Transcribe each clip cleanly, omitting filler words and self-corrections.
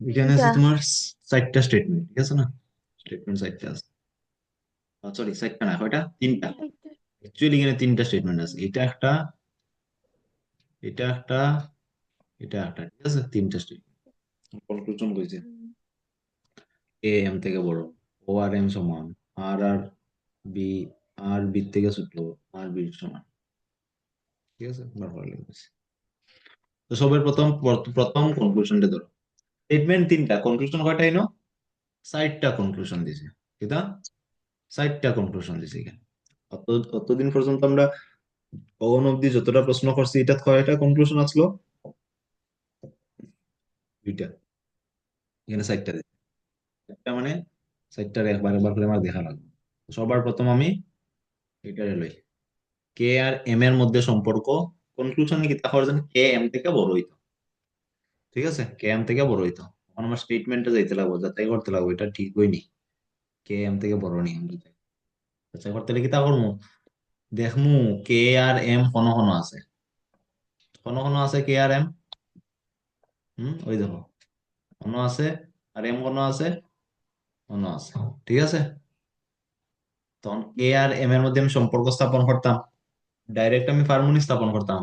এখানে তিনটা। আছে তোমার 4টা স্টেটমেন্ট, ঠিক আছে না? স্টেটমেন্ট 4টা আছে, সরি 4টা না, কয়টা, 3টা। অ্যাকচুয়ালি এখানে 3টা স্টেটমেন্ট আছে, এটা একটা, এটা একটা, এটা একটা, ঠিক আছে, 3টা স্টেটমেন্ট। কনক্লুশন কইছে এ এম থেকে বড়, ও আর এম সমান, আর আর বি, আর বি থেকে ছোট, আর বি সমান, ঠিক আছে, ব্যবহার লিখেছি। তো সবার প্রথম প্রথম কনক্লুশনটা ধরো, স্টেটমেন্ট 3টা, কনক্লুশন কয়টা এনো? 4টা কনক্লুশন দিছে, এটা 4টা কনক্লুশন দিছে এখানে। অত অতদিন পর্যন্ত আমরা কখন অব্দি যতটা প্রশ্ন করছি, এটা কয়টা কনক্লুশন আসলো? 2টা। এখানে 4টা দিছে, 4টা মানে 4টার একবার একবার করে আমার দেখা লাগবে। সবার প্রথম আমি এটারে লই, কে আর এম এর মধ্যে সম্পর্ক, কনক্লুশনে কি তাহলে যেন কে এম থেকে বড় হইতো, ঠিক আছে, কে এম থেকে বড় হইতো। এখন আমার স্টেটমেন্টে যাইতে লাগবো, যাচাই করতে লাগবো এটা ঠিক হয়নি, কে এম থেকে বড় নি, আমি যাচাই করতে লাগি তা করবো, দেখমু কে আর এম কোন কোন আছে, কোন কোন আছে কে আর এম, ওই দেখো, কোন আছে, আর এম কোন আছে, কোন আছে, ঠিক আছে। তখন কে আর এম এর মধ্যে আমি সম্পর্ক স্থাপন করতাম, ডাইরেক্ট আমি ফার্মুনি স্থাপন করতাম,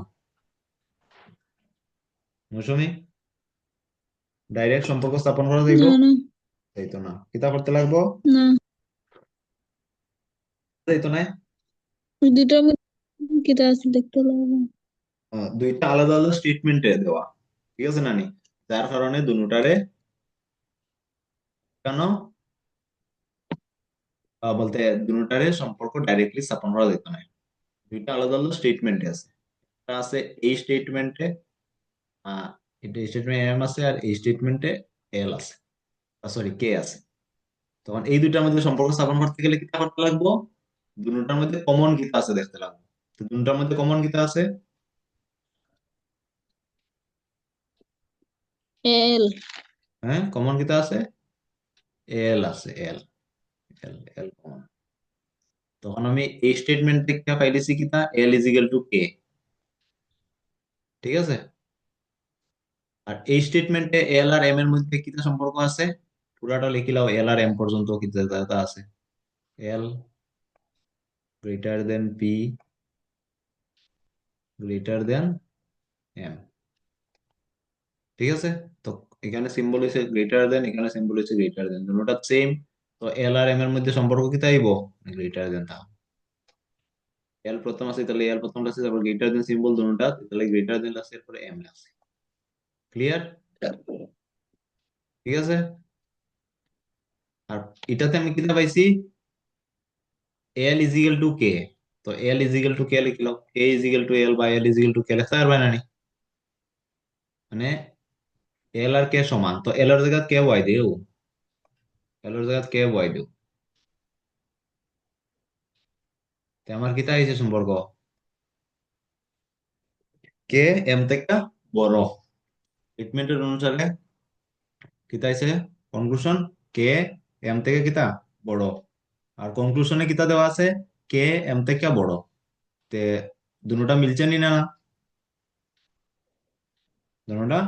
মৌসুমি, ডাইরেক্ট সম্পর্ক স্থাপন করা যাইব? না না যাইতো না, কিতা করতে লাগবো? না, যাইতো না। ওই দুইটার মধ্যে কিটা আছে দেখতে লাগবে। দুইটা আলাদা আলাদা স্টেটমেন্টে দেওয়া, ঠিক আছে নানি, যার কারণে দুটারে কেন বলতে দুটারে সম্পর্ক ডাইরেক্টলি স্থাপন করা যেত না, দুইটা আলাদা আলাদা স্টেটমেন্টে আছে। একটা আছে এই স্টেটমেন্টে, এটা স্টেটমেন্ট এম আছে, আর এই স্টেটমেন্টে এল আছে, সরি কে আছে। তখন এই দুইটার মধ্যে সম্পর্ক স্থাপন করতে গেলে কি করতে লাগবো? দুটার মধ্যে কমন কিতা আছে দেখতে লাগবো। তো দুটার মধ্যে কমন কিতা আছে? এল। হ্যাঁ, কমন কিতা আছে? এল আছে, এল, এল, এল কমন। তখন আমি এই স্টেটমেন্ট থেকে পাইতেছি কিতা, এল ইজ ইকুয়াল টু কে, ঠিক আছে। আর এই স্টেটমেন্টে এল আর এম এর মধ্যে কিতা সম্পর্ক আছে, পুরাটা লিখিলাও, এল আর এম পর্যন্ত কিতা দাতা আছে, L greater than P greater than M, ঠিক আছে। তো এখানে সিম্বল হচ্ছে গ্রেটার দেন, এখানে সিম্বল হচ্ছে গ্রেটার দেন, দুটোটা সেম। তো এল আর এম এর মধ্যে সম্পর্ক কি তাইব, গ্রেটার দেন। তা এল প্রথম আছে, তাহলে এল প্রথম আছে, তারপর গ্রেটার দেন সিম্বল দুটোটা, তাহলে গ্রেটার দেন আছে, এরপরে এম আছে। ক্লিয়ার? ঠিক আছে। আর এটাতে আমি কিতা পাইছি, এল ইজ ইকুয়াল টু কে। তো এল ইজ ইকুয়াল টু কে লিখলাম, কে ইজ ইকুয়াল টু এল বা এল ইজ ইকুয়াল টু কে লিখতে পারবে না নি? মানে এল আর কে সমান, তো এল এর জায়গায় কে বয় দিও, এল এর জায়গায় কে বয় দিও, তো আমার কিতা হয়েছে সম্পর্ক, কে এম থেকে বড়, ট্রিটমেন্টের অনুসারে কিতা হয়েছে, কনক্লুশন কে এম থেকে কিতা বড়। আর কনক্লুশনে কিতা দেওয়া আছে, কে এম থেকে বড়। তে দুটোটা মিলছে নি না? দুটোটা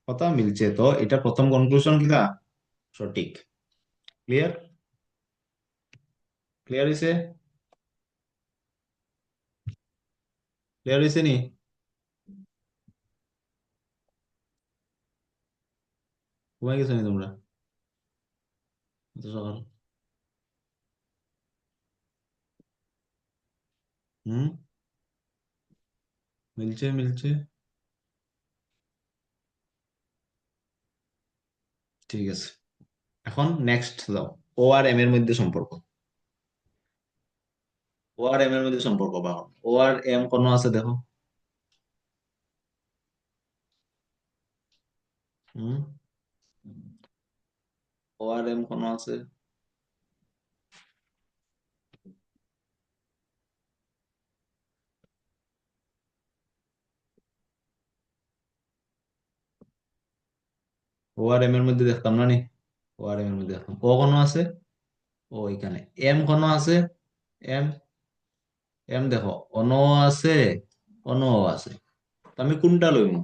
কথা মিলছে, তো এটা প্রথম কনক্লুশন কিতা সঠিক। ক্লিয়ার? ক্লিয়ার হয়েছে? ক্লিয়ার হয়েছে নি? ঘুমাই গেছো নি তোমরা এত সকাল? হুম, মিলছে মিলছে, ঠিক আছে। এখন নেক্সট দাও, ও আর এম এর মধ্যে সম্পর্ক, ও আর এম এর মধ্যে সম্পর্ক বা ও আর এম কোন আছে দেখো, হুম, ও আর এম কোন আছে, ও আর এম এর মধ্যে দেখতাম না নি, ও আর এম এর মধ্যে দেখতাম, ও কোন আছে, ও এখানে, এম কোন আছে, এম, এম দেখো অন আছে, অন আছে, তো আমি কোনটা লইব,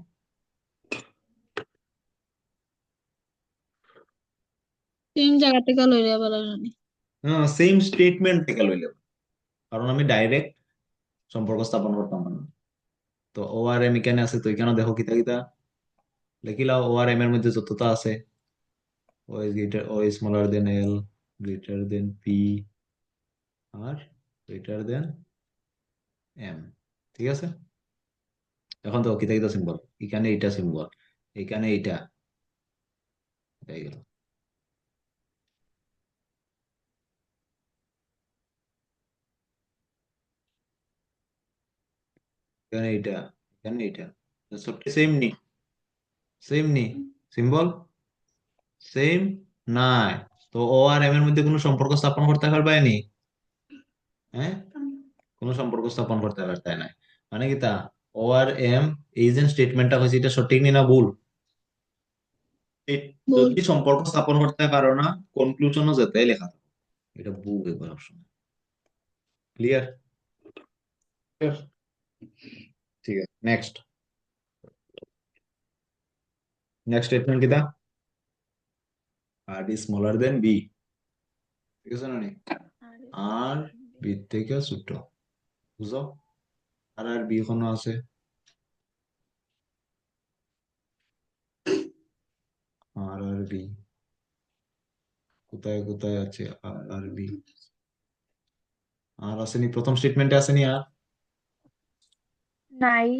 সেম জায়গা থেকে লইলে আবার আনি। সেম স্টেটমেন্ট থেকে লইলে, কারণ আমি ডাইরেক্ট সম্পর্ক স্থাপন করতাম না। তো ও আর এম এখানে আছে, তো এখানে দেখো কিতা কিতা লিখিলাও। ও আর এম এর মধ্যে যতটা আছে, O is greater, O is smaller than L, greater than P, আর গ্রেটার দেন এম। ঠিক আছে, এখন তো কিতা কিতা সিম্বল, এখানে এইটা সিম্বল, এখানে এইটা, এটাই গেল। এখানে এইটা, এখানে এইটা, সব সেম নি, সেম নি, সিম্বল সেম নাই। তো ও আর এম এর মধ্যে কোনো সম্পর্ক স্থাপন করতে পারবানি? হ্যাঁ, কোনো সম্পর্ক স্থাপন করতে পারতে নাই। মানে কি তা, ও আর এম, এই যে স্টেটমেন্টটা হয়েছে এটা সঠিক নি না ভুল? বল। যদি সম্পর্ক স্থাপন করতে পারো না, কনক্লুশনও যেতে লেখা থাকে, এটা ভুল এবার সবসময়। ক্লিয়ার? ঠিক আছে, নেক্সট। নেক্সট স্টেটমেন্ট কিটা? আর বি স্মলার দেন বি। ঠিক আছে না নি? আর বি থেকে ছোট, বুঝো? আর বি এখনো আছে, আর বি কোথায় কোথায় আছে? আর বি, আর আসেনি প্রথম স্টেটমেন্টে, আসেনি আর? নাই,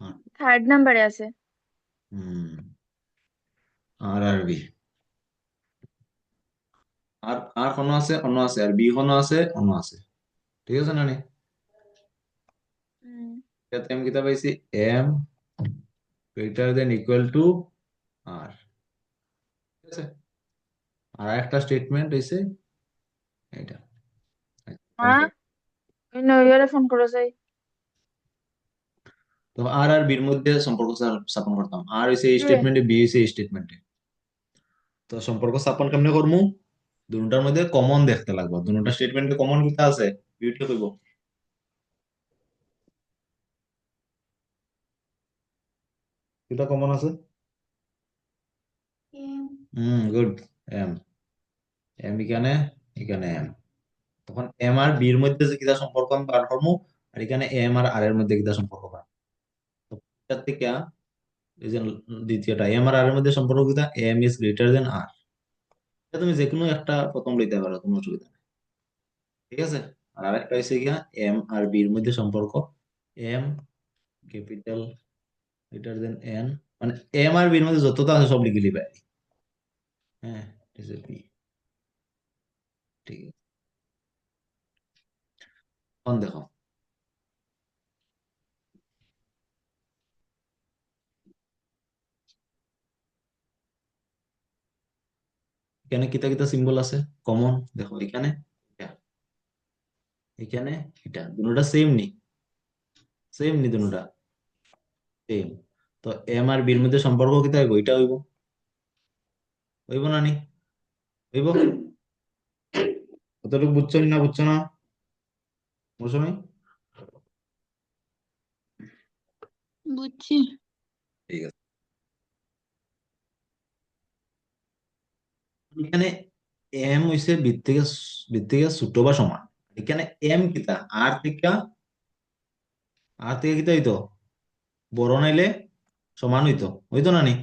আর থার্ড নাম্বারে আছে। হুম, আর বি, আর কোনো আছে, অন্য আছে, আর বি কোনো আছে, অন্য আছে। ঠিক আছে না নি? হুম। এটাতে আমি কিতা পাইছি, M greater than equal to R. ঠিক আছে, আর একটা স্টেটমেন্ট হইছে এটা। হ্যাঁ, নইয়ারে ফোন করেছে। তো আর বির মধ্যে সম্পর্ক স্থাপন করতাম, আর হইছে এই স্টেটমেন্টে, বি হইছে এই স্টেটমেন্টে। তো সম্পর্ক স্থাপন কেমনে করবো? দুটার মধ্যে কমন দেখতে লাগবে, দুটা স্টেটমেন্টে কমন কিতা আছে, বিউটি হইব। কিতা কমন আছে? Good, M. এম এখানে, এখানে এম। তখন এম আর বির মধ্যে যে কিতা সম্পর্ক আমি বার করবো, আর এখানে এম আর এর মধ্যে কিতা সম্পর্ক বার। তো এটার থেকে এই যে দ্বিতীয়টা, এম আর এর মধ্যে সম্পর্ক কিতা, এম ইজ গ্রেটার দেন আর। তুমি যে কোনো একটা প্রথম লইতে পারো, কোনো অসুবিধা নেই। ঠিক আছে, আর আরেকটা হচ্ছে গিয়া এম আর বির মধ্যে সম্পর্ক, M capital greater than N, মানে এম আর বির মধ্যে যতটা আছে সব লিখে লিবে। হ্যাঁ, বি। ঠিক আছে, এখন দেখো এখানে কিতা কিতা সিম্বল আছে কমন, দেখো এখানে এটা, এখানে এটা, দুটোটা সেম নি, সেম নি দুটোটা সেম। তো এম আর বির মধ্যে সম্পর্ক কিতা হইব, এটা হইব, হইব না নি? হইব। কতটুকু বুঝছো না বুঝছো না মৌসুমী? বুঝছি। ঠিক আছে, এখানে এম হইছে বৃত্তিকে ছোট বা সমান। এখানে এম কিতা, আর থেকে, আর থেকে কিতা হইতো, বড় নাইলে সমান হইতো, হইতো না নি?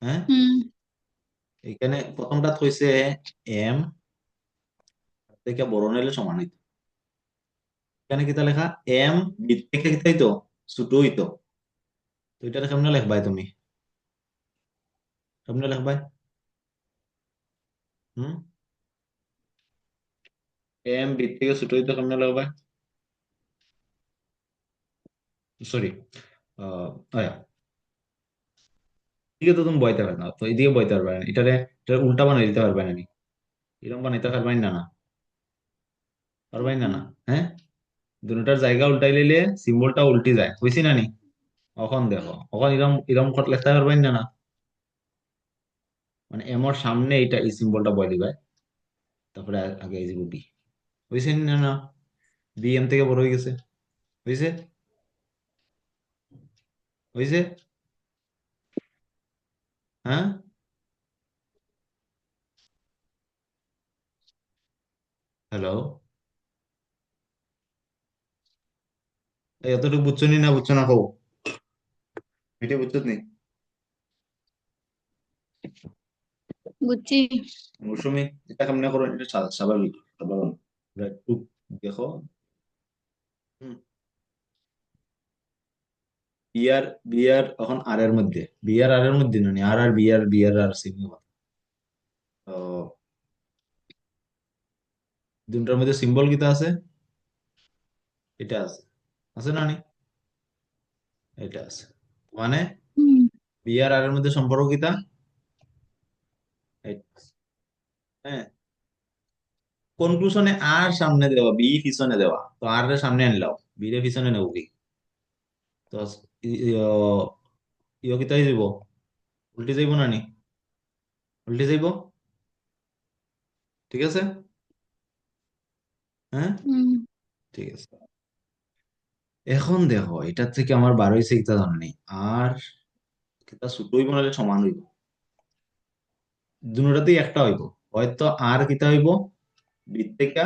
হ্যাঁ, হুম। এখানে প্রথমটা হইছে এম থেকে বড় নাইলে সমান হইতো। এখানে কিতা লেখা, এম বৃত্তিকে কিতা হইতো, ছোট হইতো। তো এটা কেমনে লিখবাই তুমি, কেমনে লিখবাই? হুম, এম বৃত্তিকে ছোট হইতো কেমনে লিখবাই? সরি, আয়া, এদিকে তো তুমি বইতে পারবে না, তো এদিকে বইতে পারবে না, এটারে উল্টা বানাই দিতে পারবে না নি? এরকম বানাইতে পারবাই না না? পারবাই না না? হ্যাঁ, দুটার জায়গা উল্টাই লইলে সিম্বলটা উল্টি যায়, বুঝছি না নি? এখন দেখো, এখন এরকম এরকম কত লিখতে পারবাই না না? মানে এমর সামনে এটা, এই সিম্বলটা বয় দিবা, তারপরে আগে এই যে বি, বুঝছি না না? বি এম থেকে বড় হয়ে গেছে, বুঝছে? বুঝছে? হ্যাঁ, হ্যালো, এতটুকু বুঝছো নি না বুঝছো না কও, এটা বুঝছো নি? বুঝছি। মৌসুমি, এটা কেমনে করো, এটা স্বাভাবিক সাধারণ। এবার একটু দেখো। হুম, বিয়ার বিয়ার এখন আর এর মধ্যে, বিয়ার আর এর মধ্যে নয়, আর আর বিয়ার, বিয়ার আর সিমি। তো দুটার মধ্যে সিম্বল কিটা আছে? এটা আছে, আছে না নি? এটা আছে, মানে হুম। বিয়ার আর এর মধ্যে সম্পর্ক কিটা? এটা আছে। হ্যাঁ, কনক্লুশনে আর সামনে দেওয়া, বি পিছনে দেওয়া, তো আর এর সামনে আনলাও, বি রে পিছনে নেব কি? তো ইয় কিতাই যাব, উল্টে যাইব না নি? উল্টে যাইব, ঠিক আছে। হ্যাঁ, হুম। ঠিক আছে। এখন দেখো, এটার থেকে আমার বার হইছে কিতা জানো নি? আর কিতা ছোট হইব নাহলে সমান হইব, দুটাতেই একটা হইব। হয়তো আর কিতা হইব, বি থেকে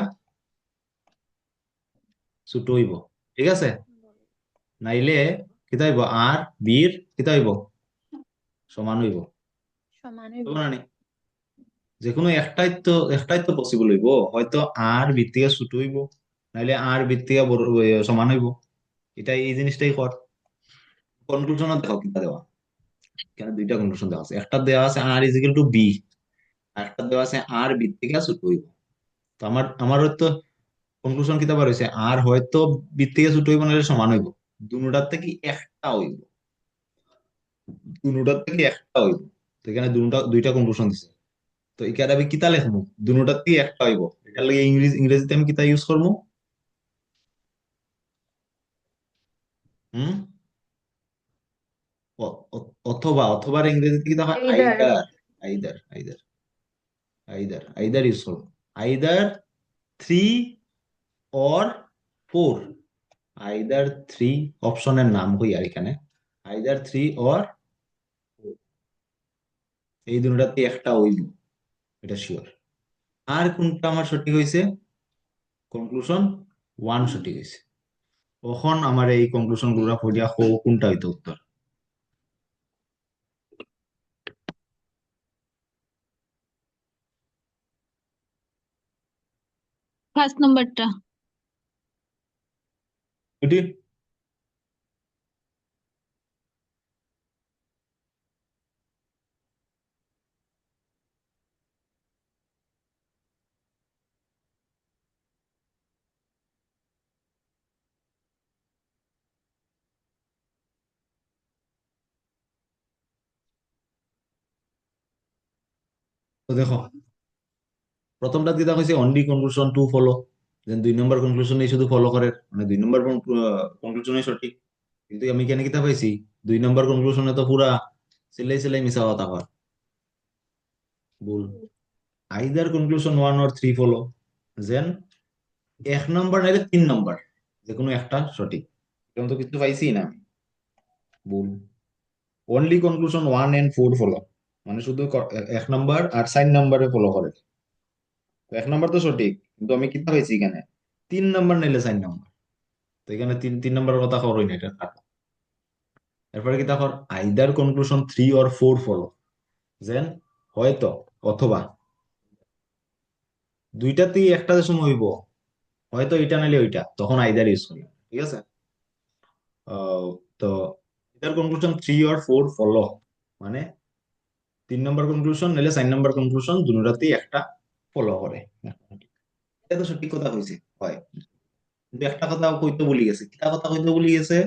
ছোট হইব, ঠিক আছে। নাইলে কিতা হইব, আর বির কিতা হইব, সমান হইব। সমান হইব। হইব না নি? যে কোনো একটাই তো পসিবল হইব, হয়তো আর বির থেকে ছোট হইব, নাইলে আর বির থেকে বড় সমান হইব। এটা এই জিনিসটাই কর। কনক্লুশন দেখো কিতা দেওয়া, কেন দুইটা কনক্লুশন দেওয়া আছে, একটা দেওয়া আছে আর ইজিক্যাল টু বি, আর একটা দেওয়া আছে আর বি থেকে ছোট হইব। তো আমার হয়তো কনক্লুশন কিতা বার হইছে, আর হয়তো বি থেকে ছোট হইব নাহলে সমান হইব, দুটার থেকে একটা হইব, দুটার থেকে একটা হইব। তো এখানে দুইটা কনক্লুশন দিছে। তো এখানে আমি কিতা লিখবো, দুটার থেকে একটা হইব, এটার লাগে ইংরেজিতে আমি কিতা ইউজ করবো? হুম, অথবা, অথবার ইংরেজিতে কিতা হয়, either. Either. Either, either, either, either use করবো। Either three or four, either three, অপশনের নাম কই আর এখানে, আইদার থ্রি অর এই দুটাতে একটা হইব, এটা শিওর। আর কোনটা আমার সঠিক হয়েছে, কনক্লুশন ওয়ান সঠিক হয়েছে। তখন আমার এই কনক্লুশন গুলা পড়িয়া কোনটা হইতো উত্তর? ফার্স্ট নাম্বারটা। এটি, তো দেখো, প্রথমটা যেটা হয়েছে অনলি কনক্লুশন টু ফলো, দেন দুই নম্বর কনক্লুশনে শুধু ফলো করে, মানে দুই নম্বর কনক্লুশনে সঠিক। কিন্তু আমি কেন কিতা পাইছি, দুই নম্বর কনক্লুশনে তো পুরা সেলাই সেলাই মিশা কথা হয়, ভুল। Either conclusion one or three follow, then এক নম্বর নাইলে তিন নম্বর, যে কোনো একটা সঠিক। এরকম তো কিছু পাইছি না আমি, ভুল। Only conclusion one and four follow, মানে শুধু এক নম্বর আর চার নম্বরে ফলো করে। তো এক নম্বর তো সঠিক, কিন্তু আমি কিতা পাইছি এখানে, তিন নম্বর নাইলে চার নম্বর। তো এখানে তিন তিন নম্বরের কথা খবরই না, এটা কাটা। এরপরে কিতা কর, either conclusion three or four follow, যেন হয়তো, অথবা, দুইটাতেই একটা যে সময় হইব, হয়তো এটা নাইলে ওইটা, তখন আইদার ইউজ করি, ঠিক আছে। তো এটার conclusion three or four follow, মানে তিন নম্বর কনক্লুশন নাহলে চার নম্বর কনক্লুশন দুটাতেই একটা ফলো করে। এটা তো সঠিক কথা হয়েছে, হয়। কিন্তু একটা কথা কইতে বলি গেছে, কিতা কথা কইতে বলি গেছে,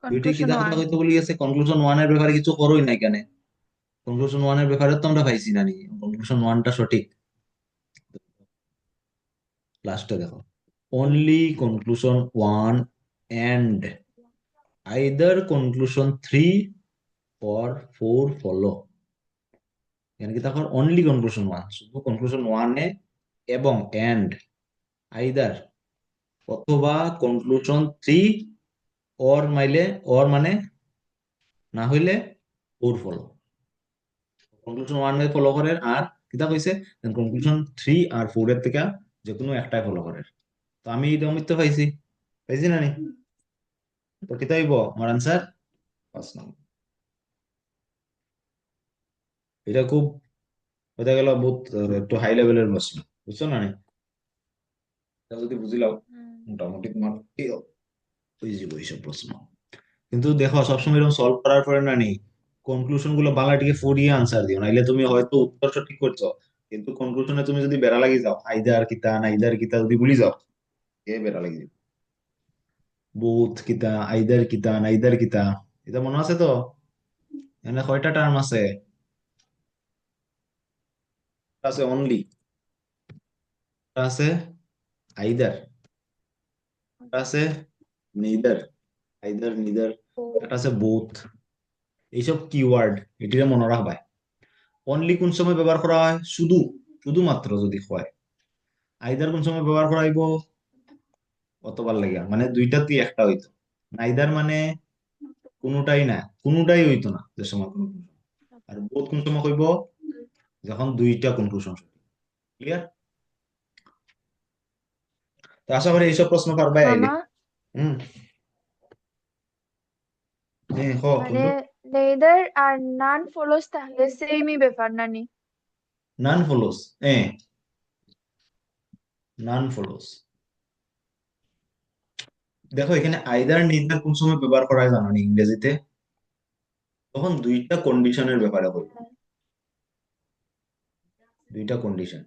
দুইটি কনক্লুশন কিতা কথা ওয়ান। কইতে বলি গেছে, কনক্লুশন ওয়ানের ব্যাপারে কিছু করোই নাই কেন? কনক্লুশন ওয়ানের ব্যাপারে তো আমরা পাইছি না নি, কনক্লুশন ওয়ানটা সঠিক। লাস্টে দেখো, only conclusion one and either conclusion three or four follow. এখানে কি তখন অনলি কনক্লুশন ওয়ান, শুধু কনক্লুশন ওয়ানে, এবং এন্ড, আইদার, অথবা কনক্লুশন থ্রি, অর মাইলে, অর মানে না হইলে four follow, conclusion one follow করে, আর কিতা কইছে কনক্লুশন থ্রি আর ফোর এর থেকে যে কোনো একটাই ফলো করে। তো আমি এটা অমিত পাইছি, পাইছি না নি? তো কিতা হইব আমার আনসার? পাঁচ নম্বর। এটা খুব হয়ে গেল বহুত একটু হাই লেভেলের প্রশ্ন, বুঝছো না নি? এটা যদি বুঝিলাও হুম। মোটামুটি তোমার হয়ে যাবো এইসব প্রশ্ন। কিন্তু দেখো সবসময় এরকম সলভ করার পরে না নি কনক্লুশন গুলো বাংলাটিকে ফড়িয়ে আনসার দিও, নাইলে তুমি হয়তো উত্তর সঠিক করছো কিন্তু কনক্লুশনে তুমি যদি বেড়া লাগি যাও, আইদার কিতা নাইদার কিতা যদি ভুলি যাও, এ বেড়া লাগি যাবে। বুথ কিতা, আইদার কিতা, নাইদার কিতা, এটা মনে আছে তো? এখানে কয়টা টার্ম আছে? আছে অনলি, আছে আইদার, আছে নেইদার, আইদার নিদার, একটা আছে বোথ। এইসব কিওয়ার্ড এটিকে মনে রাখবা। অনলি কোন সময় ব্যবহার করা হয়? শুধু, শুধুমাত্র যদি হয়। আইদার কোন সময় ব্যবহার করা হইব? অতবার লাগে মানে দুইটা তুই একটা হইতো। নাইদার মানে কোনোটাই না, কোনোটাই হইতো না যে সময় conclusion। আর বোথ কোন সময় কইব? যখন দুইটা কনক্লুশন। ক্লিয়ার? তো আশা করি এইসব প্রশ্ন পারবাই আইলে। মামা, হুম। হ্যাঁ মানে কোনটো? নেইদার আর নান ফলোস তাহলে সেমই ব্যাপার নানি? নান ফলোস, হ্যাঁ, নান ফলোস। দেখো এখানে আইদার নিদার কোন সময় ব্যবহার করা হয় জানো নি ইংরেজিতে? তখন দুইটা কন্ডিশনের ব্যাপারে বলবো, দুইটা কন্ডিশন।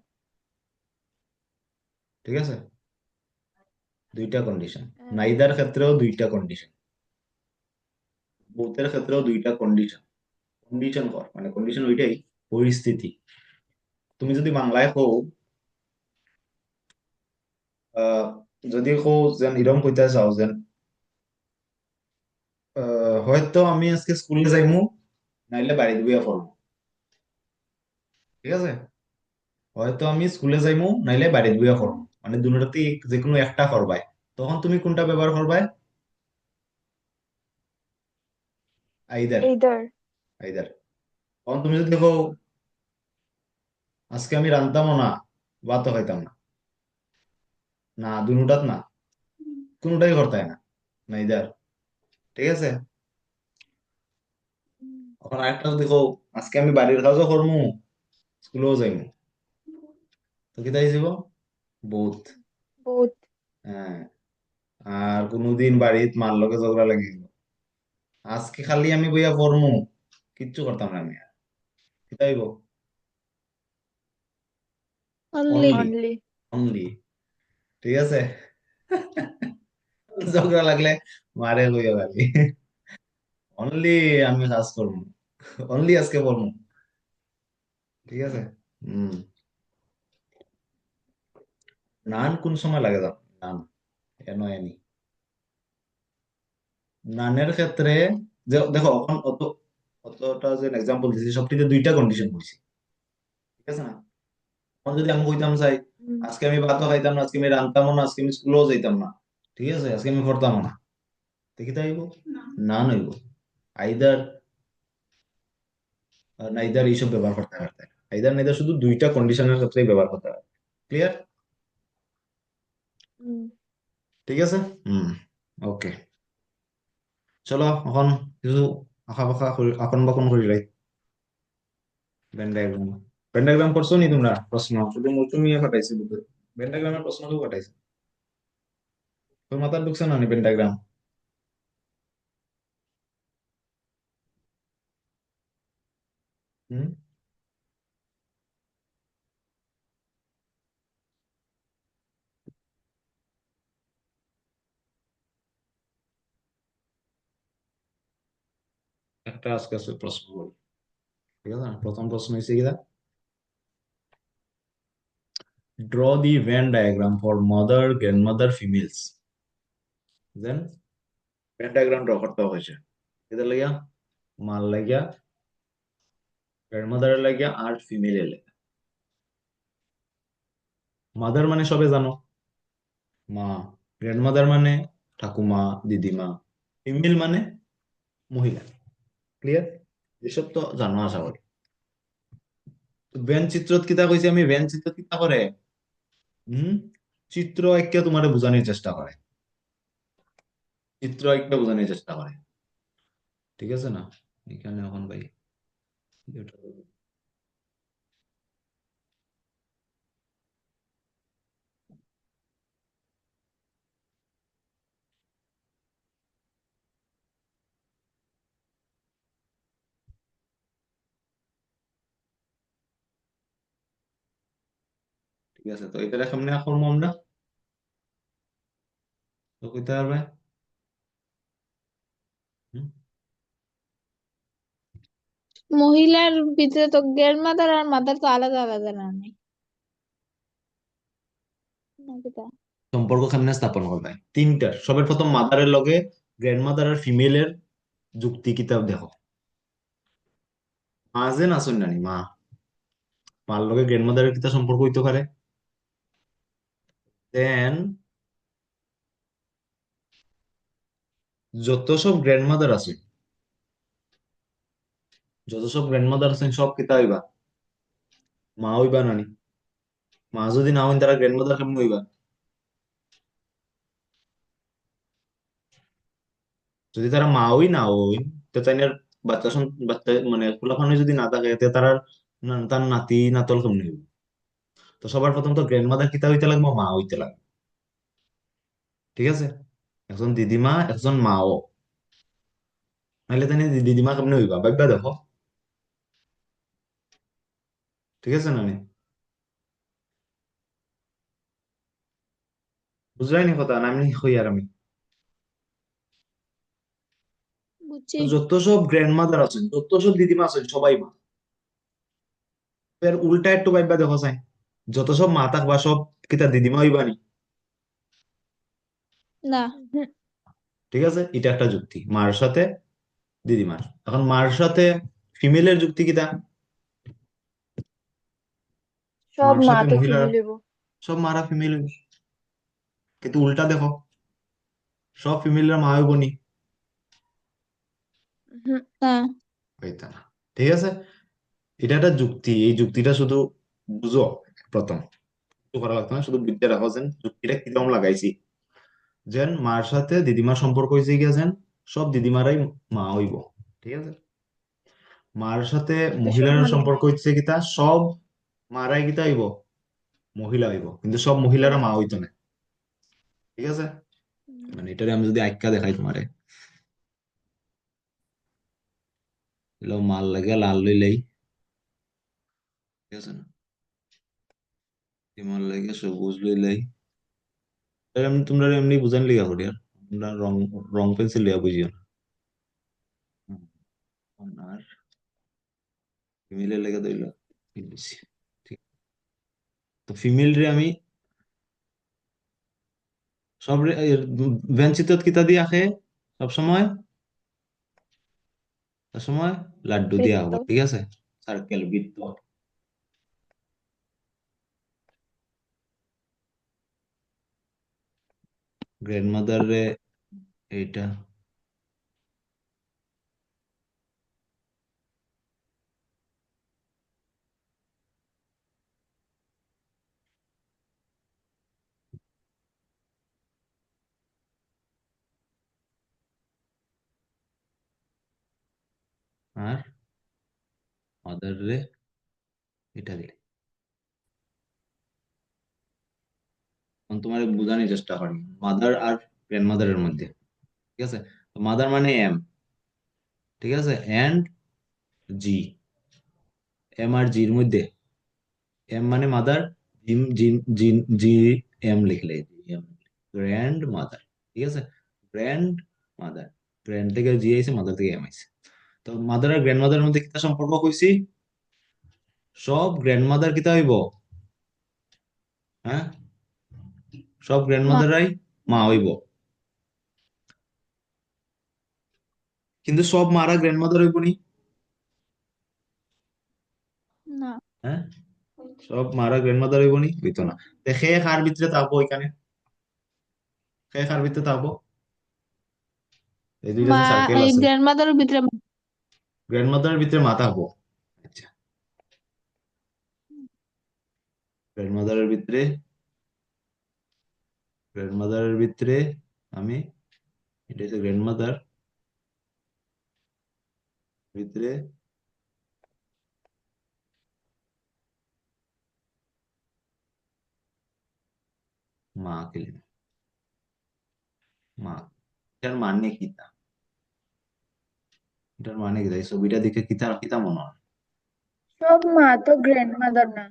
ঠিক আছে, দুইটা কন্ডিশন। হ্যাঁ। নাইদার ক্ষেত্রেও দুইটা কন্ডিশন, বোথের ক্ষেত্রেও দুইটা কন্ডিশন। কন্ডিশন কর মানে কন্ডিশন ওইটাই, পরিস্থিতি। তুমি যদি বাংলায় কও, আহ, যদি কও যেন এরকম কইতে চাও যেন হয়তো আমি আজকে স্কুলে যাইমু, নাইলে বাড়ি দুইয়া পড়বো। ঠিক আছে, হয়তো আমি স্কুলে যাইমু নাইলে বাড়ি দুইয়া পড়বো, মানে দুটোতে যে কোনো একটা করবাই। তখন তুমি কোনটা ব্যবহার করবাই? Either, either. আইদার। তখন তুমি যদি দেখো আজকে আমি রান্তামও না, ভাতও খাইতাম না, না দুটাত না, কোনোটাই করতে না, নাইদার। ঠিক আছে, এখন আরেকটা যদি কও আজকে আমি বাড়ির কাজও করমু, স্কুলেও যাইমু, তো কি তাই যাব? বহুত। বহুত। হ্যাঁ। আর কোনোদিন বাড়িত মার লগে ঝগড়া লাগি গেল, আজকে খালি আমি বইয়া পড়মু, কিচ্ছু করতাম না আমি আর, কি তাইব? অনলি। Only, only. অনলি। ঠিক আছে, ঝগড়া লাগলে মারে লইয়া খালি অনলি আমি কাজ করবো, অনলি আজকে পড়মু। ঠিক আছে। হম। নান কোন সময় লাগে দাও? নান এনো এনি। নানের ক্ষেত্রে যে দেখো এখন অতটা যে এক্সাম্পল দিছি সবটিতে দুইটা কন্ডিশন বলছি। ঠিক আছে না? এখন যদি আমি কইতাম চাই হুম। আজকে আমি ভাতও খাইতাম না, আজকে আমি রান্তামও না, আজকে আমি স্কুলেও যাইতাম না, ঠিক আছে, আজকে আমি পড়তামও না, দেখি তাই হইব? না নইব। আইদার নাইদার এইসব ব্যবহার করতে পারতে, আইদার নাইদার শুধু দুইটা কন্ডিশনের ক্ষেত্রেই ব্যবহার করতে পারে। ক্লিয়ার? হুম। ঠিক আছে। হুম। ওকে, চলো এখন কিছু আঁকা বাঁকা আপন বাপন করি লাই। ভেন ডায়াগ্রাম, ভেন ডায়াগ্রাম করছো নি তোমরা? প্রশ্ন শুধু তুমি ফাটাইছি বুঝে, ভেন ডায়াগ্রামের প্রশ্ন কেউ ফাটাইছে? তোর মাথার ঢুকছে না নি ভেন ডায়াগ্রাম? হুম। একটা আজকে আছে প্রশ্ন বলি। ঠিক আছে না? প্রথম প্রশ্ন হয়েছে কিনা, draw the Venn diagram for mother grandmother females. Then Venn diagram draw করতে হয়েছে এদের লাগিয়া, মার লাগিয়া, গ্র্যান্ডমাদারের লাগিয়া আর ফিমেলের লাগিয়া। মাদার মানে সবে জানো, মা। গ্র্যান্ডমাদার মানে ঠাকুমা, দিদিমা। ফিমেল মানে মহিলা। ক্লিয়ার? এসব তো জানো আশা করি। ভেন চিত্রত কিতা কইছি আমি, ভেন চিত্রত কিতা করে, হম, চিত্র একটা তোমারে বোঝানোর চেষ্টা করে, চিত্র একটা বোঝানোর চেষ্টা করে, ঠিক আছে না? এখানে এখন ভাই ঠিক আছে, তো এটা কেমনে করবো আমরা, তো কইতে পারবে? হুম? মহিলার ভিতরে তো গ্র্যান্ড মাদার আর মাদার তো আলাদা আলাদা না নাই নাকি তা? সম্পর্ক কেমনে স্থাপন করবে, তিনটার সবার প্রথম মাদারের লগে গ্র্যান্ড মাদার আর ফিমেলের যুক্তি কিতাব দেখো। মা যে না শুন নানি মা, মার লগে গ্র্যান্ড মাদারের কিতা সম্পর্ক হইতে পারে, দেন যত সব গ্র্যান্ড মাদার আছে, যত সব গ্র্যান্ড মাদার আছেন সব কিতা হইবা, মা হইবা নানি। মা যদি না হইন তারা গ্র্যান্ড মাদার কেমন হইবা? যদি তারা মা হই না হইন, তো তাই বাচ্চা মানে ফুলাফানে যদি না থাকে, তে তারা তার নাতি নাতল কেমন হইব? তো সবার প্রথম তো গ্র্যান্ড মাদার কিতা হইতে লাগবো, মা হইতে লাগবে, ঠিক আছে? একজন দিদিমা একজন মাও, নাহলে তাই দিদিমা কেমন হইবা ভাববা দেখো, ঠিক আছে নানি? বুঝলাই নি কথা না, আমি হই আর আমি, বুঝছি। তো যত সব গ্র্যান্ড মাদার আছেন, যত সব দিদিমা আছেন, সবাই মা। এর উল্টা একটু ভাববা দেখো চাই, যত সব মা থাকবা সব কিতা দিদিমা হইবা নি? না। হুম, ঠিক আছে, এটা একটা যুক্তি মার সাথে দিদিমার। এখন মার সাথে ফিমেলের যুক্তি কিতা, সব মার মা সাথে তো মহিলারা, ফিমেল হইব। সব মারা ফিমেল, কিন্তু উল্টা দেখো, সব ফিমেলরা মা হইব নি? হুম, না। হইতা না, ঠিক আছে? এটা একটা যুক্তি, এই যুক্তিটা শুধু বুঝো প্রথম, কিছু করা লাগতো না, শুধু বিদ্যা রাখো যেন যুক্তিটা কিরকম লাগাইছি। যেন মার সাথে দিদিমার সম্পর্ক হয়েছে গিয়া যেন সব দিদিমারাই মা হইব, ঠিক আছে? মার সাথে কিন্তু সব মহিলার মানুষ সম্পর্ক হয় না। হচ্ছে কিতা, সব মারাই কিতা হইব, মহিলা হইব, কিন্তু সব মহিলারা মা হইতো না, ঠিক আছে? হুম, মানে এটারে আমি যদি আইক্কা দেখাই তোমারে, এলো মাল লাগে লাল লইলেই, ঠিক আছে না? মাল লাগে সবুজ লইলেই, তোমরা এমনি বুঝান লিগা করি আর, তোমরা রং রং পেন্সিল লিয়া বুঝিও না। হুম, আর ফিমেলের লেগে দইল ইংলিশ, ঠিক। তো ফিমেল রে আমি সব ভেঞ্চিতত কিতা দিয়ে আঁকে, সব সময়, সব সময় লাড্ডু দিয়ে বৃত্ত। আঁকবো, ঠিক আছে? সার্কেল বৃত্ত, গ্র্যান্ড মাদার রে এইটা, আর মাদার রে এটা দিলে। এখন তোমার বোঝানোর চেষ্টা করি মাদার আর গ্র্যান্ড মাদারের মধ্যে, ঠিক আছে? মাদার মানে এম, ঠিক আছে, এন্ড জি, এম আর জির মধ্যে, এম মানে মাদার, জিম জিন জিন জি, এম লিখলে গ্র্যান্ড মাদার, ঠিক আছে? গ্র্যান্ড মাদার, গ্র্যান্ড থেকে জি আইছে, মাদার থেকে এম আইছে। তো মাদার আর গ্র্যান্ড মাদারের মধ্যে কিতা সম্পর্ক কইছি, সব গ্র্যান্ড মাদার কিতা হইব, হ্যাঁ, সব গ্র্যান্ড মা। মাদারাই মা হইব, কিন্তু সব মারা গ্র্যান্ড মাদার হইব নি? না। হ্যাঁ, সব মারা গ্র্যান্ড মাদার হইব নি? হইতো না। দেখে কার ভিতরে থাকবো এখানে, খে কার ভিতরে থাকবো, এই দুইটা মা। যে সার্কেল এই আছে, গ্র্যান্ড মাদারের ভিতরে গ্র্যান্ডমাদারের ভিতরে মা থাকবো। আচ্ছা, গ্র্যান্ডমাদারের ভিতরে গ্র্যান্ডমাদারের ভিতরে আমি, এটা হচ্ছে গ্র্যান্ডমাদার ভিতরে মা খেলি, মা। এটার মানে কি তা? এটার মানে কি তা? এই ছবিটা দেখে কিতা কিতা মনে হয়? সব মা তো গ্র্যান্ডমাদার না,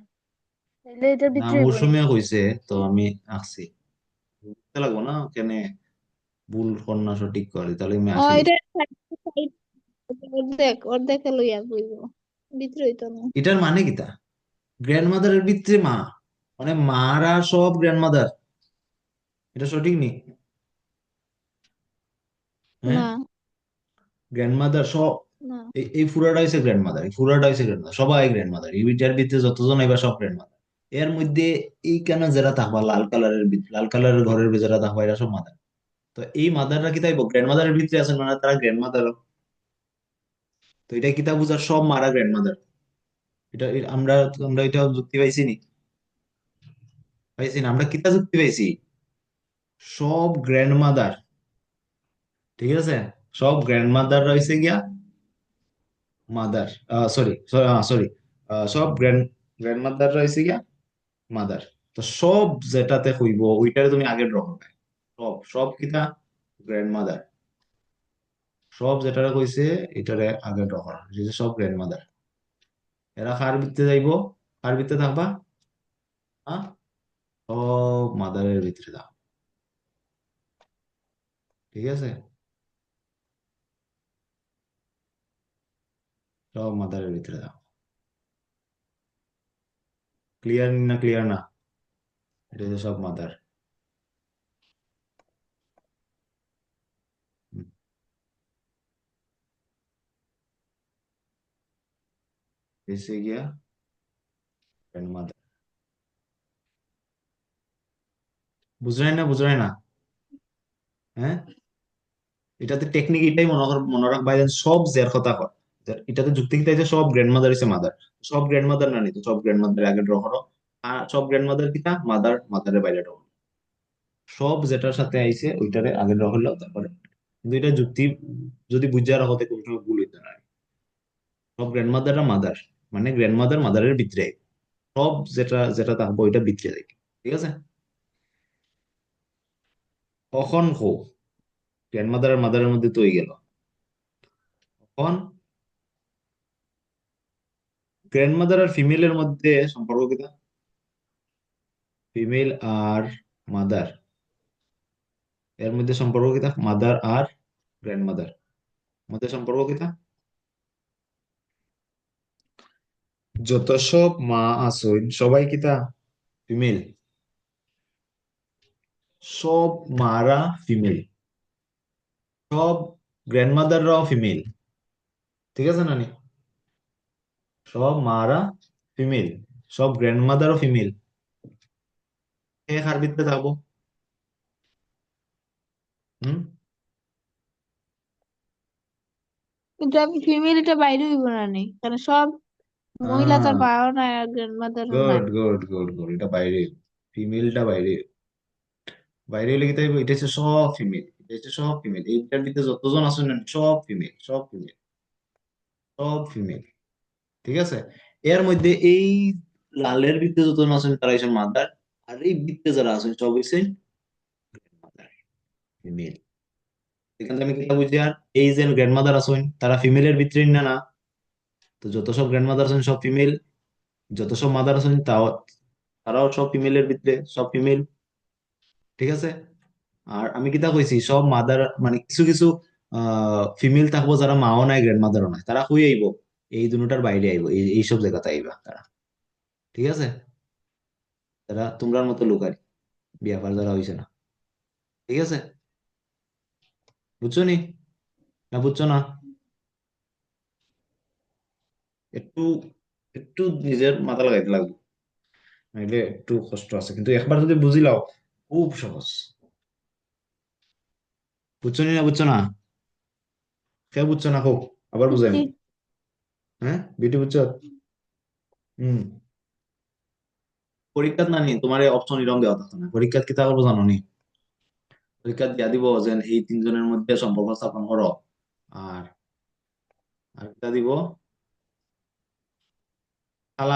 তাহলে এটার না, ভিতরে বনি। মৌসুমিয়া কইছে, তো আমি আঁকছি। বুঝতে লাগবো না কেন? ভুল কন্যা সঠিক করে, তাহলে আমি ও আঁকি। এটা অর্ধেক অর্ধেকে লইয়া বইব, ভিতরে হইতো না। এটার মানে কি তা? গ্র্যান্ডমাদারের ভিতরে মা, মানে মারা সব গ্র্যান্ডমাদার, এটা সঠিক নি? হ্যাঁ, না, গ্র্যান্ডমাদার সব, না। এই ফুরাটা হইছে গ্র্যান্ডমাদার, এই ফুরাটা হইছে গ্র্যান্ডমাদার, সবাই গ্র্যান্ডমাদার, এই বিটার ভিতরে যতজন আইবা সব গ্র্যান্ডমাদার। এর মধ্যে এই কেন যারা থাকবা লাল কালারের লাল কালারের ঘরের ভিতরে যারা থাকবা এরা সব মাদার। তো এই মাদাররা কি তাইব গ্র্যান্ডমাদারের ভিতরে আছেন, মানে তারা গ্র্যান্ডমাদার। তো এটা কিতা বুঝার সব মারা গ্র্যান্ডমাদার? আমরা আমরা এটা যুক্তি পাইছি নি? পাইছি না? আমরা কিতা যুক্তি পাইছি? সব গ্র্যান্ডমাদার, ঠিক আছে, সব গ্র্যান্ডমাদার রয়েছে গিয়া মাদার, সরি সরি, সব গ্র্যান্ডমাদার রয়েছে গিয়া মাদার। তো সব যেটাতে হইব ওইটারে তুমি আগে ড্র করবে। সব সব কিতা গ্র্যান্ডমাদার, সব যেটারে কইছে এটারে আগে ড্র করা, এই যে সব গ্র্যান্ডমাদার। এরা কার ভিতরে যাইব, কার ভিতরে থাকবা? হ্যাঁ, সব মাদারের ভিতরে দাও, ঠিক আছে, সব মাদারের ভিতরে দাও। ক্লিয়ার না? ক্লিয়ার না? এটা হচ্ছে সব মাদার। এসে গিয়া গ্র্যান্ডমাদার। বুঝরাই না? বুঝরাই না? হ্যাঁ, এটাতে টেকনিক এটাই মনে রাখবা যে সব জের কথা কর, এটাতে যুক্তি কি তাই যে সব গ্র্যান্ডমাদার ইসে মাদার। সব গ্র্যান্ডমাদার না নিত, সব গ্র্যান্ডমাদার আগে ড্র করো। আর সব গ্র্যান্ডমাদার কিতা মাদার, মাদারের বাইরে ড্র করো। সব যেটার সাথে আইছে ওইটারে আগে ড্র করলো, তারপরে। কিন্তু এটা যুক্তি যদি বুঝা রাখো তো কোনো সময় ভুল হইতো না। সব গ্র্যান্ডমাদাররা মাদার, মানে গ্র্যান্ডমাদার মাদারের ভিতরে আইবে। সব যেটা যেটা থাকবো ওইটা ভিতরে যাইবে, ঠিক আছে। কখন হো গ্র্যান্ডমাদার আর মাদারের মধ্যে তো হয়ে গেল। এখন গ্র্যান্ডমাদার আর ফিমেলের মধ্যে সম্পর্ক কিতা? ফিমেল আর মাদার, এর মধ্যে সম্পর্ক কিতা? মাদার আর গ্র্যান্ডমাদার মধ্যে সম্পর্ক কিতা? যত সব মা আসইন সবাই কিতা ফিমেল, সব মারা ফিমেল, সব গ্র্যান্ডমাদাররাও ফিমেল, ঠিক আছে না নি? সব মারা ফিমেল, সব গ্র্যান্ডমাদারও ফিমেল। এ কার ভিতরে থাকবো? হুম, এটা ফিমেল, এটা বাইরে হইব না নি, কারণ সব মহিলা তার বাবাও নাই আর গ্র্যান্ডমাদারও নাই। গুড গুড গুড গুড, এটা বাইরে, ফিমেলটা বাইরে। বাইরে হলে কি তাই, এটা হচ্ছে সব ফিমেল, এটা হচ্ছে সব ফিমেল, এইটার ভিতরে যতজন আছেন না সব ফিমেল, সব ফিমেল, সব ফিমেল, ঠিক আছে। এর মধ্যে এই লালের ভিতরে যতজন আছেন তারা হচ্ছে মাদার, আর এই ভিতরে যারা আছেন সব হচ্ছে মাদার, ফিমেল। এখান থেকে আমি কি বুঝি, আর এই যে গ্র্যান্ডমাদার আছেন তারা ফিমেলের ভিতরে না না, তো যত সব গ্র্যান্ডমাদার আছেন সব ফিমেল, যত সব মাদার আছেন তাও তারাও সব ফিমেলের ভিতরে, সব ফিমেল, ঠিক আছে। আর আমি কিতা কইছি, সব মাদার মানে কিছু কিছু ফিমেল থাকবো যারা মাও নাই গ্র্যান্ড মাদারও নাই, তারা কই আইব? এই দুটার বাইরে আইব, এইসব জায়গাতে আইবা তারা, ঠিক আছে। তারা তোমরার মতো লোক আর কি, বিয়া পার যারা হইছে না, ঠিক আছে। বুঝছো নি? না বুঝছো না? একটু একটু নিজের মাথা লাগাইতে লাগবে, নাইলে একটু কষ্ট আছে, কিন্তু একবার যদি বুঝিলাও খুব সহজ। বুঝছো নি? না বুঝছো না? কে বুঝছো না হোক, আবার বুঝাই। বুঝছি। হ্যাঁ বিউটি বুঝছো? হুম। পরীক্ষাত নানি তোমার অপশন এরকম দেওয়া থাকতো না, পরীক্ষাত কি তা করবো জানো নি? পরীক্ষাত দিয়া দিব যে এই তিনজনের মধ্যে সম্পর্ক স্থাপন করো, আর আর কিতা দিব,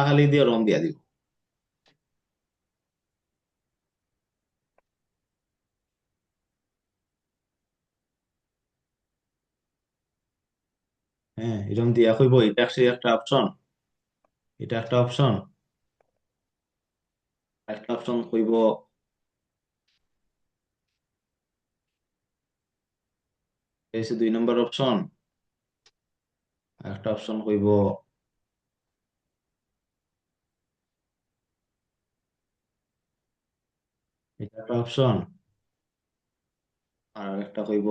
খালি দিয়ে রং দিয়া দিব। হ্যাঁ এরকম দিয়া কইব এটা সে একটা অপশন, এটা একটা অপশন, একটা অপশন কইব এসে 2 নম্বর অপশন, একটা অপশন কইব এটা একটা অপশন, আর একটা কইব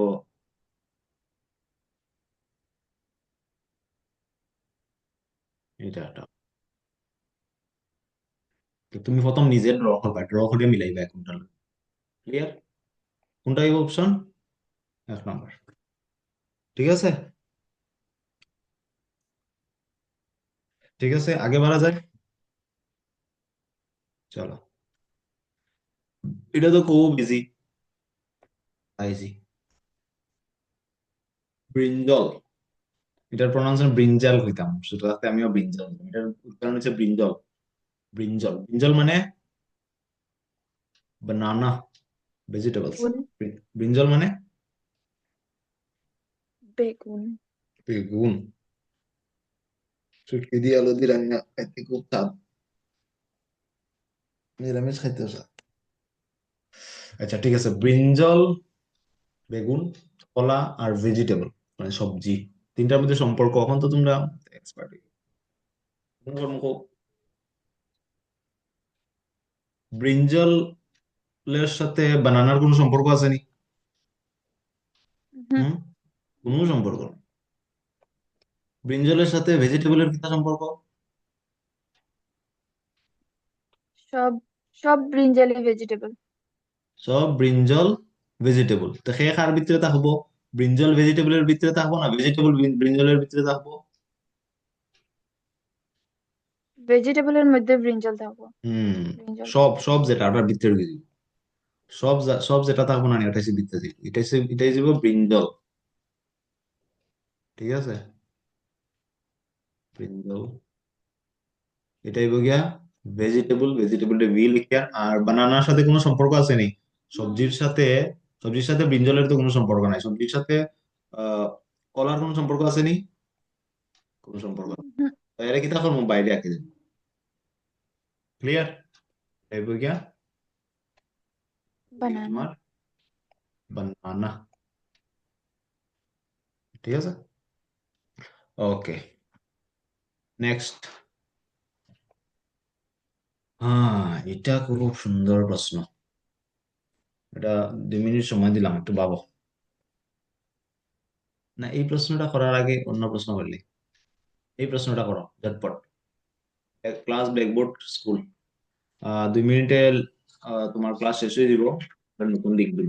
এটা একটা। তো তুমি প্রথম নিজে ড্র করবা, ড্র করে মিলাইবা কোনটা। ক্লিয়ার? কোনটা হইব অপশন? 1 নম্বর। ঠিক আছে, ঠিক আছে আগে বাড়া যায়। চলো, এটা তো খুব ইজি, ইজি। ব্রিঞ্জল, এটার প্রনাউন্সিয়েশন ব্রিঞ্জাল হইতাম, সুতরাং আমিও ব্রিঞ্জল বলতাম। এটার উচ্চারণ হচ্ছে ব্রিঞ্জল। ব্রিঞ্জল, ব্রিঞ্জল মানে বানানা ভেজিটেবলস। বেগুন। ব্রিঞ্জল মানে বেগুন। বেগুন। চুটকি দিয়ে আলু দিয়ে রান্না খাইতে খুব স্বাদ, নিরামিষ খাইতে স্বাদ। আচ্ছা ঠিক আছে, ব্রিঞ্জল, বেগুন, কলা আর ভেজিটেবল মানে সবজি, তিনটার মধ্যে সম্পর্ক এখন তো তোমরা এক্সপার্ট। ব্রিঞ্জলের সাথে বানানার কোনো সম্পর্ক আছে নি? হুম। হুম, কোনো সম্পর্ক নেই। ব্রিঞ্জলের সাথে ভেজিটেবলের কি সম্পর্ক? সব সব ব্রিঞ্জালি ভেজিটেবল। সব ব্রিঞ্জল ভেজিটেবল, তো সেই কার ভিতরে থাকবো? ব্রিঞ্জল ভেজিটেবলের ভিতরে থাকবো না ভেজিটেবল ব্রিঞ্জলের ভিতরে থাকবো? ভেজিটেবলের মধ্যে ব্রিঞ্জাল থাকবো। হুম। ব্রিঞ্জাল। সব সব যেটা ওটার ভিতরে দিব, সব সব যেটা থাকবো না এটা হচ্ছে ভিতরে দিব, এটাই দিব ব্রিঞ্জল। ঠিক আছে, ব্রিঞ্জল এটাই গিয়া ভেজিটেবল, ভেজিটেবলটা ভি লিখিয়া। আর বানানার সাথে কোনো সম্পর্ক আছে নি? সবজির সাথে, সবজির সাথে ব্রিঞ্জলের তো কোনো সম্পর্ক নাই। সবজির সাথে আহ কলার কোনো সম্পর্ক আছে নি? কোনো সম্পর্ক নেই। হুম। তো এরা কি তখন বাইরে আঁকে দেবে। ক্লিয়ার? এই গিয়া বানানা। তোমার বানানা। ঠিক আছে, ওকে, নেক্সট। হ্যাঁ এটা খুব সুন্দর প্রশ্ন, এটা 2 মিনিট সময় দিলাম, একটু ভাবো। না এই প্রশ্নটা করার আগে অন্য প্রশ্ন করলি, এই প্রশ্নটা করো ঝটপট। ক্লাস ব্ল্যাকবোর্ড স্কুল, 2 মিনিটে তোমার ক্লাস শেষ হয়ে দিব, এবার নতুন লিখবে।